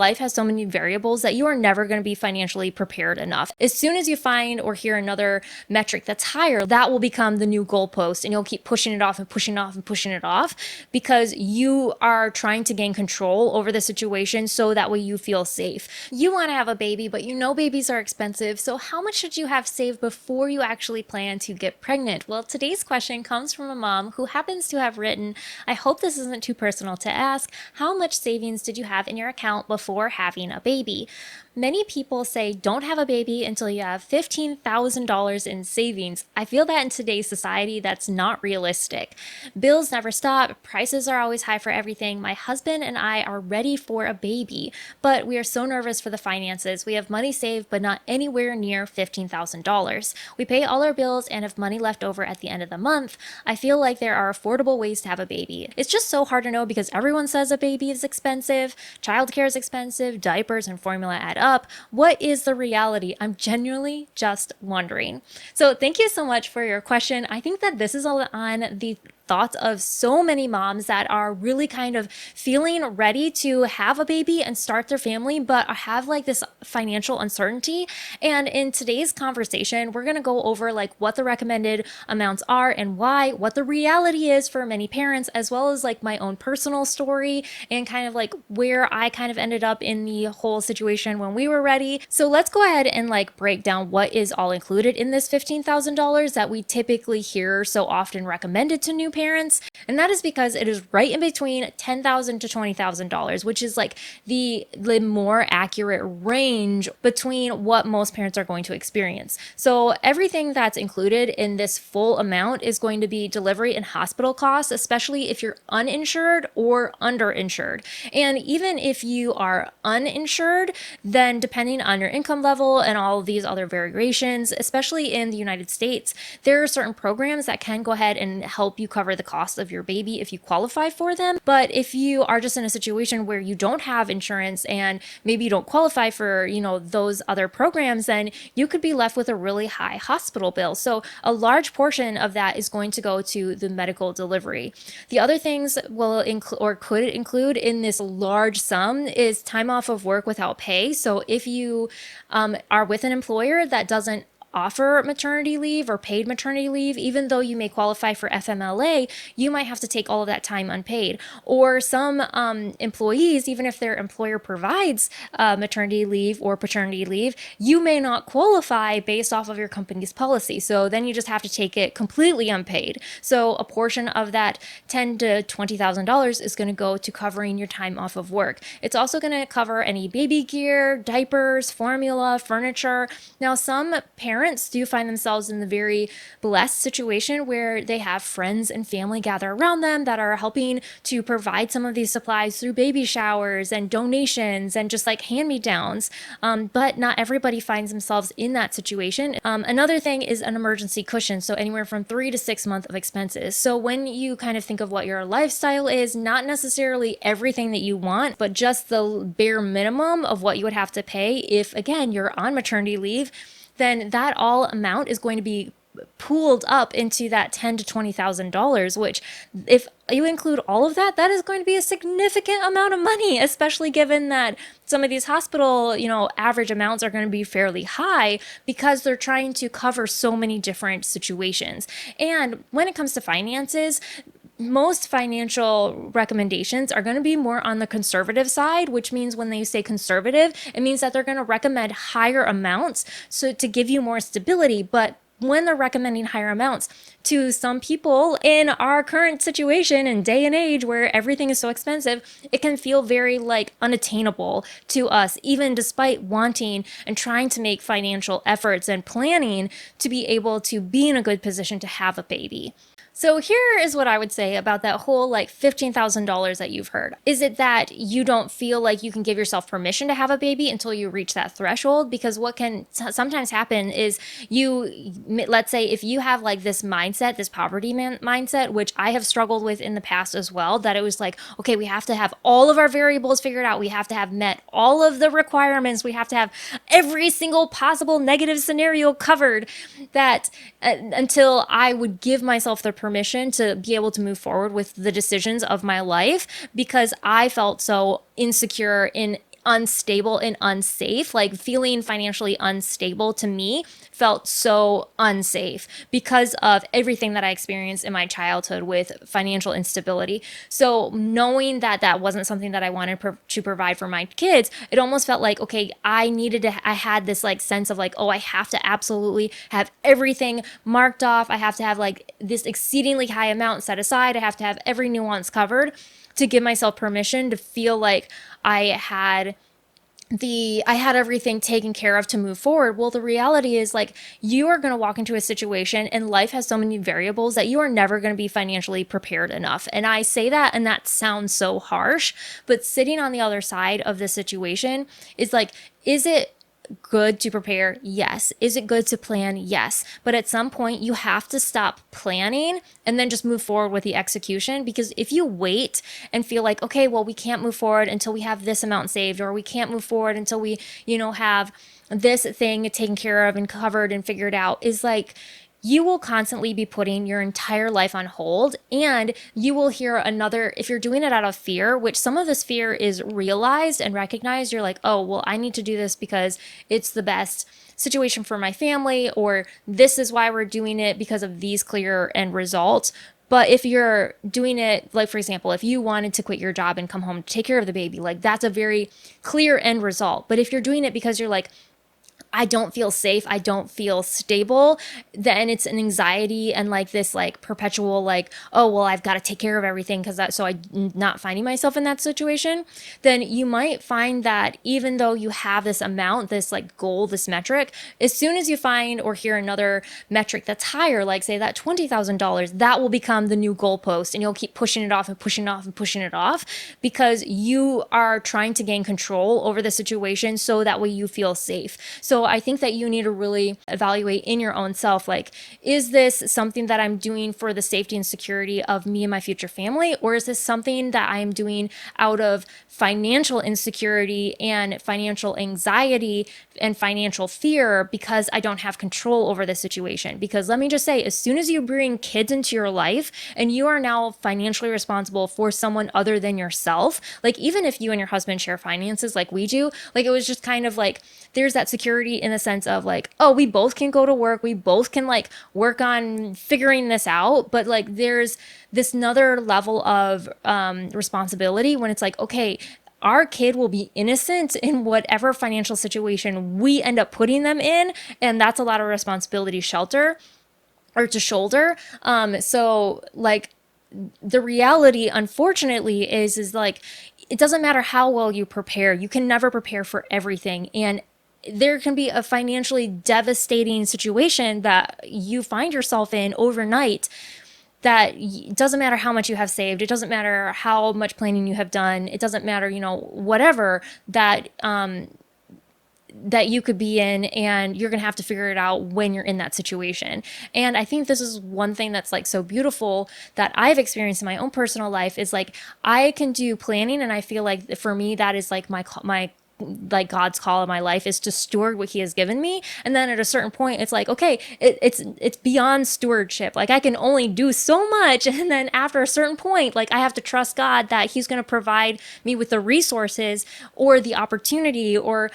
life has so many variables that you are never going to be financially prepared enough. As soon as you find or hear another metric that's higher, that will become the new goalpost, and you'll keep pushing it off and pushing it off and pushing it off because you are trying to gain control over the situation so that way you feel safe. You want to have a baby, but you know babies are expensive, so how much should you have saved before you actually plan to get pregnant? Well, today's question comes from a mom who happens to have written, I hope this isn't too personal to ask, how much savings did you have in your account before having a baby? Many people say don't have a baby until you have $15,000 in savings. I feel that in today's society, that's not realistic. Bills never stop, prices are always high for everything. My husband and I are ready for a baby, but we are so nervous for the finances. We have money saved, but not anywhere near $15,000. We pay all our bills and have money left over at the end of the month. I feel like there are affordable ways to have a baby. It's just so hard to know because everyone says a baby is expensive, childcare is expensive, diapers and formula add up. What is the reality? I'm genuinely just wondering. So thank you so much for your question. I think that this is all on the thoughts of so many moms that are really kind of feeling ready to have a baby and start their family, but have like this financial uncertainty. And in today's conversation, we're going to go over like what the recommended amounts are and why, what the reality is for many parents, as well as like my own personal story and kind of like where I kind of ended up in the whole situation when we were ready. So let's go ahead and like break down what is all included in this $15,000 that we typically hear so often recommended to new parents. And that is because it is right in between $10,000 to $20,000, which is like the more accurate range between what most parents are going to experience. So everything that's included in this full amount is going to be delivery and hospital costs, especially if you're uninsured or underinsured. And even if you are uninsured, then depending on your income level and all of these other variations, especially in the United States, there are certain programs that can go ahead and help you cover the cost of your baby if you qualify for them. But if you are just in a situation where you don't have insurance and maybe you don't qualify for, those other programs, then you could be left with a really high hospital bill. So a large portion of that is going to go to the medical delivery. The other things will include or could include in this large sum is time off of work without pay. So if you are with an employer that doesn't offer maternity leave or paid maternity leave, even though you may qualify for FMLA, you might have to take all of that time unpaid. Or some employees, even if their employer provides maternity leave or paternity leave, you may not qualify based off of your company's policy. So then you just have to take it completely unpaid. So a portion of that $10,000 to $20,000 is going to go to covering your time off of work. It's also going to cover any baby gear, diapers, formula, furniture. Now, some parents do find themselves in the very blessed situation where they have friends and family gather around them that are helping to provide some of these supplies through baby showers and donations and just like hand-me-downs. But not everybody finds themselves in that situation. Another thing is an emergency cushion. So anywhere from 3 to 6 months of expenses. So when you kind of think of what your lifestyle is, not necessarily everything that you want, but just the bare minimum of what you would have to pay if, again, you're on maternity leave, then that all amount is going to be pooled up into that $10,000 to $20,000, which if you include all of that, that is going to be a significant amount of money, especially given that some of these hospital, average amounts are going to be fairly high because they're trying to cover so many different situations. And when it comes to finances, most financial recommendations are going to be more on the conservative side, which means when they say conservative, it means that they're going to recommend higher amounts so to give you more stability. But when they're recommending higher amounts to some people in our current situation and day and age where everything is so expensive, it can feel very like unattainable to us, even despite wanting and trying to make financial efforts and planning to be able to be in a good position to have a baby. So here is what I would say about that whole like $15,000 that you've heard. Is it that you don't feel like you can give yourself permission to have a baby until you reach that threshold? Because what can sometimes happen is let's say if you have like this mindset, this poverty mindset, which I have struggled with in the past as well, that it was like, okay, we have to have all of our variables figured out. We have to have met all of the requirements. We have to have every single possible negative scenario covered, that until I would give myself the permission to be able to move forward with the decisions of my life, because I felt so insecure in unstable and unsafe. Like feeling financially unstable to me felt so unsafe because of everything that I experienced in my childhood with financial instability. So knowing that that wasn't something that I wanted to provide for my kids, it almost felt like, okay, I had this like sense of like, oh, I have to absolutely have everything marked off. I have to have like this exceedingly high amount set aside. I have to have every nuance covered to give myself permission to feel like I had everything taken care of to move forward. Well, the reality is like you are going to walk into a situation and life has so many variables that you are never going to be financially prepared enough. And I say that and that sounds so harsh, but sitting on the other side of the situation is like, is it good to prepare? Yes. Is it good to plan? Yes. But at some point, you have to stop planning and then just move forward with the execution. Because if you wait and feel like, okay, well, we can't move forward until we have this amount saved, or we can't move forward until we, have this thing taken care of and covered and figured out, is like, you will constantly be putting your entire life on hold, and you will hear another, if you're doing it out of fear, which some of this fear is realized and recognized, you're like, oh, well, I need to do this because it's the best situation for my family, or this is why we're doing it because of these clear end results. But if you're doing it, like, for example, if you wanted to quit your job and come home to take care of the baby, like that's a very clear end result. But if you're doing it because you're like, I don't feel safe, I don't feel stable, then it's an anxiety and like this like perpetual like, oh, well, I've got to take care of everything because that, so I'm not finding myself in that situation. Then you might find that even though you have this amount, this like goal, this metric, as soon as you find or hear another metric that's higher, like say that $20,000, that will become the new goalpost, and you'll keep pushing it off and pushing it off and pushing it off because you are trying to gain control over the situation so that way you feel safe. So I think that you need to really evaluate in your own self, like, is this something that I'm doing for the safety and security of me and my future family? Or is this something that I'm doing out of financial insecurity and financial anxiety and financial fear because I don't have control over the situation? Because let me just say, as soon as you bring kids into your life and you are now financially responsible for someone other than yourself, like even if you and your husband share finances like we do, like it was just kind of like, there's that security in the sense of like, oh, we both can go to work, we both can like work on figuring this out, but like there's this another level of responsibility when it's like, okay, our kid will be innocent in whatever financial situation we end up putting them in, and that's a lot of responsibility to shoulder. So like the reality, unfortunately, is like, it doesn't matter how well you prepare, you can never prepare for everything. And there can be a financially devastating situation that you find yourself in overnight that doesn't matter how much you have saved. It doesn't matter how much planning you have done. It doesn't matter, whatever that you could be in, and you're going to have to figure it out when you're in that situation. And I think this is one thing that's like so beautiful that I've experienced in my own personal life is like, I can do planning, and I feel like for me, that is like my like God's call in my life is to steward what he has given me. And then at a certain point, it's like, okay, it's beyond stewardship. Like I can only do so much. And then after a certain point, like I have to trust God that he's going to provide me with the resources or the opportunity or,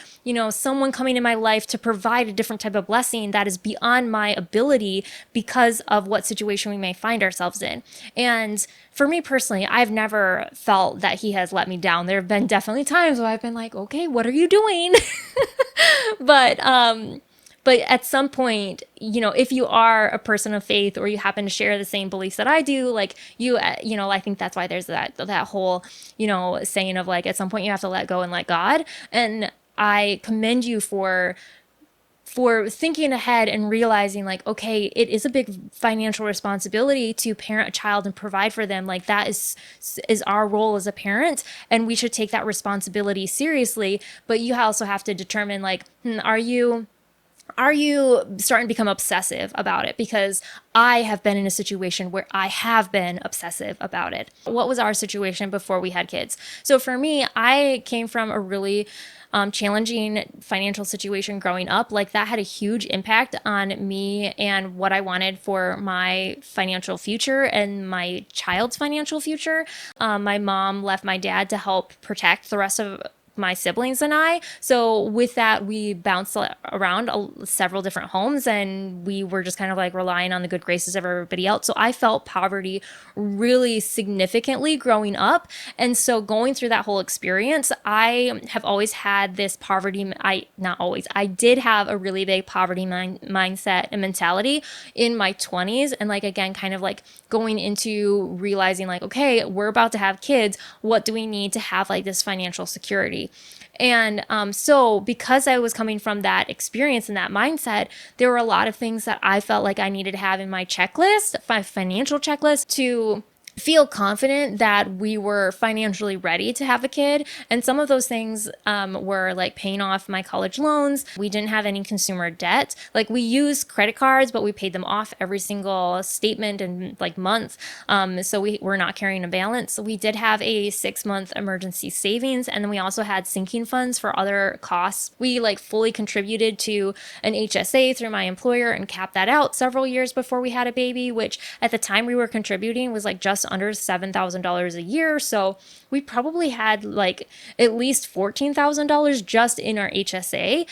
someone coming in my life to provide a different type of blessing that is beyond my ability because of what situation we may find ourselves in. And for me personally, I've never felt that he has let me down. There have been definitely times where I've been like, okay, what are you doing? But at some point, if you are a person of faith or you happen to share the same beliefs that I do, like I think that's why there's that whole, saying of like, at some point you have to let go and let God. And I commend you for thinking ahead and realizing like, okay, it is a big financial responsibility to parent a child and provide for them. Like that is our role as a parent, and we should take that responsibility seriously. But you also have to determine like, are you starting to become obsessive about it? Because I have been in a situation where I have been obsessive about it. What was our situation before we had kids? So for me, I came from a really challenging financial situation growing up. Like that had a huge impact on me and what I wanted for my financial future and my child's financial future. My mom left my dad to help protect the rest of my siblings and I. So with that, we bounced around several different homes, and we were just kind of like relying on the good graces of everybody else. So I felt poverty really significantly growing up. And so going through that whole experience, I have always had this poverty. I did have a really big poverty mindset and mentality in my 20s. And like, again, kind of like going into realizing like, okay, we're about to have kids. What do we need to have like this financial security? And so because I was coming from that experience and that mindset, there were a lot of things that I felt like I needed to have in my checklist, my financial checklist, to feel confident that we were financially ready to have a kid. And some of those things were like paying off my college loans. We didn't have any consumer debt. Like we used credit cards, but we paid them off every single statement and like month. So we were not carrying a balance. So we did have a 6-month emergency savings. And then we also had sinking funds for other costs. We like fully contributed to an HSA through my employer and capped that out several years before we had a baby, which at the time we were contributing was like just under $7,000 a year. So we probably had like at least $14,000 just in our HSA.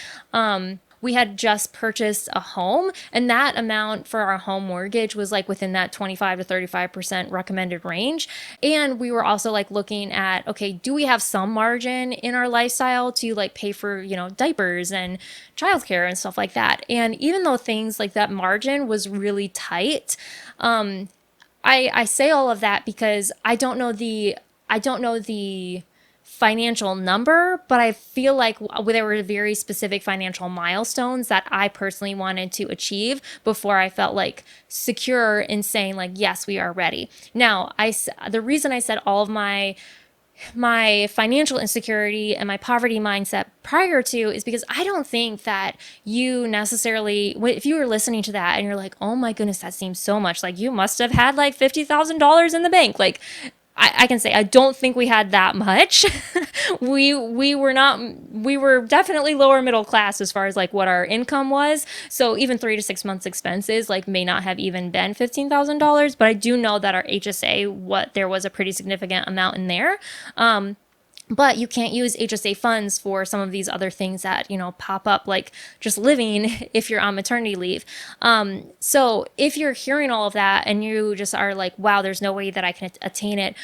We had just purchased a home, and that amount for our home mortgage was like within that 25 to 35% recommended range. And we were also like looking at, okay, do we have some margin in our lifestyle to like pay for, diapers and childcare and stuff like that? And even though things like that margin was really tight, I say all of that because I don't know the financial number, but I feel like there were very specific financial milestones that I personally wanted to achieve before I felt like secure in saying like, yes, we are ready. Now, the reason I said all of my financial insecurity and my poverty mindset prior to is because I don't think that you necessarily, if you were listening to that and you're like, oh my goodness, that seems so much like you must have had like $50,000 in the bank. Like I can say I don't think we had that much. we were definitely lower middle class as far as like what our income was. So even 3 to 6 months expenses like may not have even been $15,000, but I do know that our HSA, there was a pretty significant amount in there. But you can't use HSA funds for some of these other things that, pop up, like just living if you're on maternity leave. So if you're hearing all of that and you just are like, wow, there's no way that I can attain it.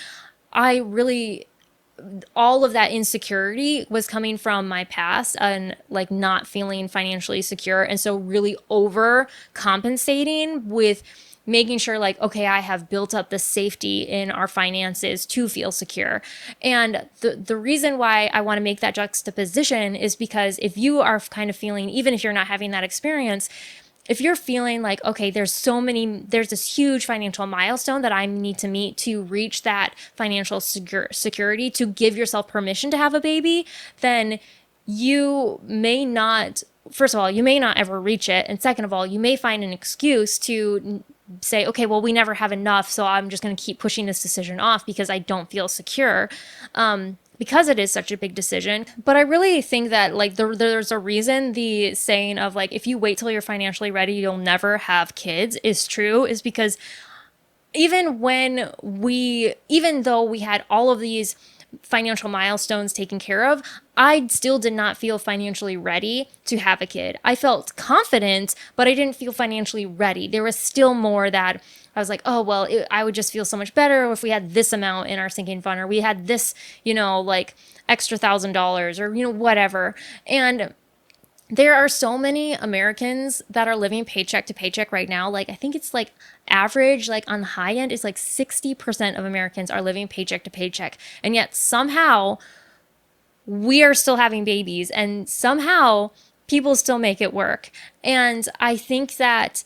All of that insecurity was coming from my past and like not feeling financially secure. And so really overcompensating with making sure like, okay, I have built up the safety in our finances to feel secure. And the reason why I want to make that juxtaposition is because if you are kind of feeling, even if you're not having that experience, if you're feeling like, okay, there's this huge financial milestone that I need to meet to reach that financial security, to give yourself permission to have a baby, then you may not, first of all, you may not ever reach it. And second of all, you may find an excuse to say, okay, well, we never have enough, so I'm just going to keep pushing this decision off because I don't feel secure, because it is such a big decision. But I really think that like there's a reason the saying of like, if you wait till you're financially ready, you'll never have kids is true, is because even though we had all of these financial milestones taken care of, I still did not feel financially ready to have a kid. I felt confident, but I didn't feel financially ready. There was still more that I was like, oh, well, I would just feel so much better if we had this amount in our sinking fund, or we had this, like extra $1,000 or, whatever. And there are so many Americans that are living paycheck to paycheck right now. Like, I think it's like average, like on the high end, is like 60% of Americans are living paycheck to paycheck. And yet somehow we are still having babies, and somehow people still make it work. And I think that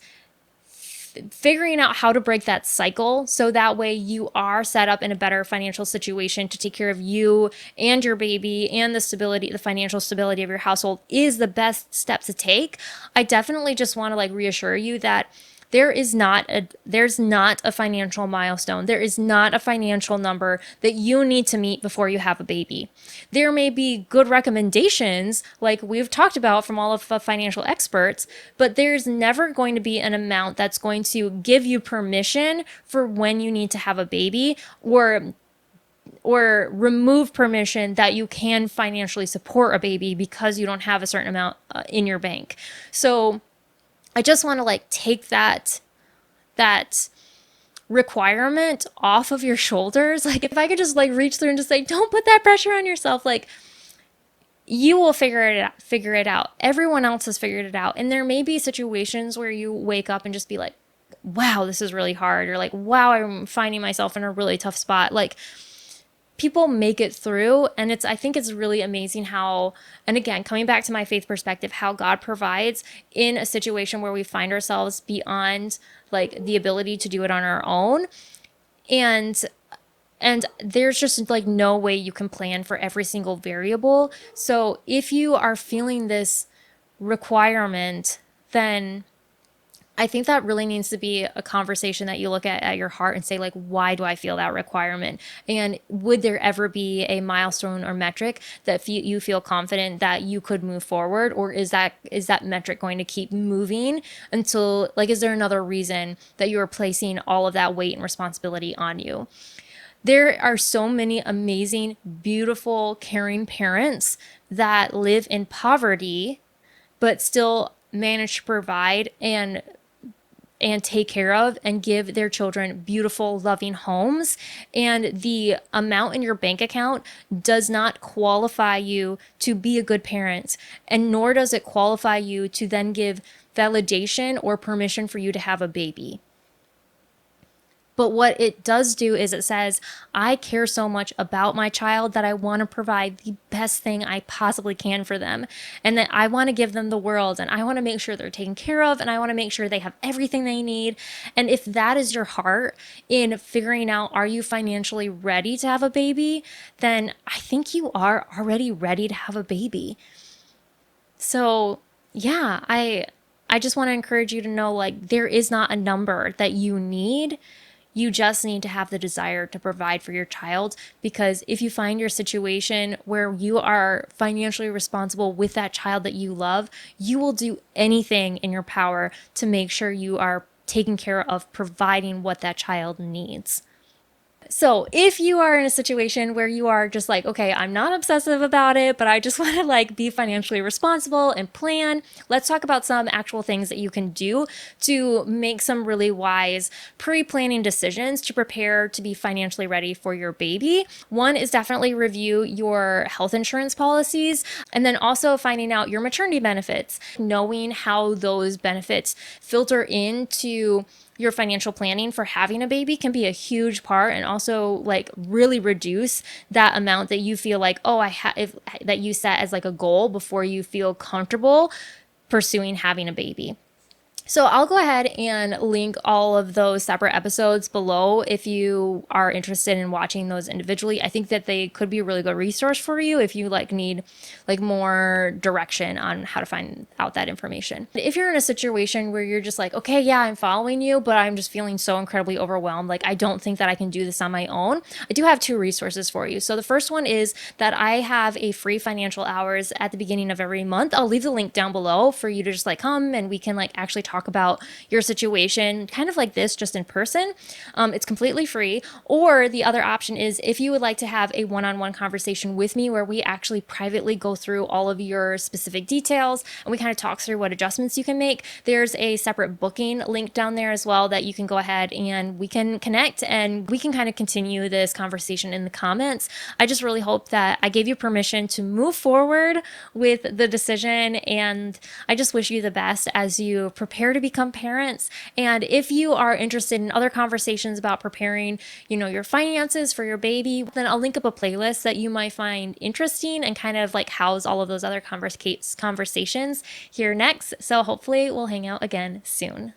figuring out how to break that cycle so that way you are set up in a better financial situation to take care of you and your baby and the financial stability of your household is the best step to take. I definitely just want to like reassure you that there's not a financial milestone. There is not a financial number that you need to meet before you have a baby. There may be good recommendations, like we've talked about from all of the financial experts, but there's never going to be an amount that's going to give you permission for when you need to have a baby, or or remove permission that you can financially support a baby because you don't have a certain amount in your bank. So I just want to like take that requirement off of your shoulders. Like if I could just like reach through and just say, don't put that pressure on yourself. Like you will figure it out. Everyone else has figured it out. And there may be situations where you wake up and just be like, wow, this is really hard. Or like, wow, I'm finding myself in a really tough spot. Like people make it through. And I think it's really amazing how, and again, coming back to my faith perspective, how God provides in a situation where we find ourselves beyond like the ability to do it on our own. And there's just like no way you can plan for every single variable. So if you are feeling this requirement, then I think that really needs to be a conversation that you look at your heart and say, like, why do I feel that requirement? And would there ever be a milestone or metric that you feel confident that you could move forward? Or is that metric going to keep moving until, like, is there another reason that you are placing all of that weight and responsibility on you? There are so many amazing, beautiful, caring parents that live in poverty, but still manage to provide and take care of and give their children beautiful, loving homes. And the amount in your bank account does not qualify you to be a good parent, and nor does it qualify you to then give validation or permission for you to have a baby. But what it does do is it says, I care so much about my child that I want to provide the best thing I possibly can for them. And that I want to give them the world, and I want to make sure they're taken care of, and I want to make sure they have everything they need. And if that is your heart in figuring out, are you financially ready to have a baby? Then I think you are already ready to have a baby. So yeah, I just want to encourage you to know, like, there is not a number that you need. You just need to have the desire to provide for your child, because if you find your situation where you are financially responsible with that child that you love, you will do anything in your power to make sure you are taking care of providing what that child needs. So if you are in a situation where you are just like, okay, I'm not obsessive about it, but I just want to like be financially responsible and plan, let's talk about some actual things that you can do to make some really wise pre-planning decisions to prepare to be financially ready for your baby. One is definitely review your health insurance policies, and then also finding out your maternity benefits, knowing how those benefits filter into your financial planning for having a baby can be a huge part, and also like really reduce that amount that you feel like, oh, that you set as like a goal before you feel comfortable pursuing having a baby. So I'll go ahead and link all of those separate episodes below if you are interested in watching those individually. I think that they could be a really good resource for you if you like need like more direction on how to find out that information. If you're in a situation where you're just like, okay, yeah, I'm following you, but I'm just feeling so incredibly overwhelmed, like I don't think that I can do this on my own, I do have two resources for you. So the first one is that I have a free financial hours at the beginning of every month. I'll leave the link down below for you to just like come and we can like actually talk about your situation kind of like this, just in person. It's completely free. Or the other option is if you would like to have a one-on-one conversation with me where we actually privately go through all of your specific details and we kind of talk through what adjustments you can make. There's a separate booking link down there as well that you can go ahead and we can connect and we can kind of continue this conversation in the comments. I just really hope that I gave you permission to move forward with the decision, and I just wish you the best as you prepare to become parents. And if you are interested in other conversations about preparing, your finances for your baby, then I'll link up a playlist that you might find interesting and kind of like house all of those other conversations here next. So hopefully we'll hang out again soon.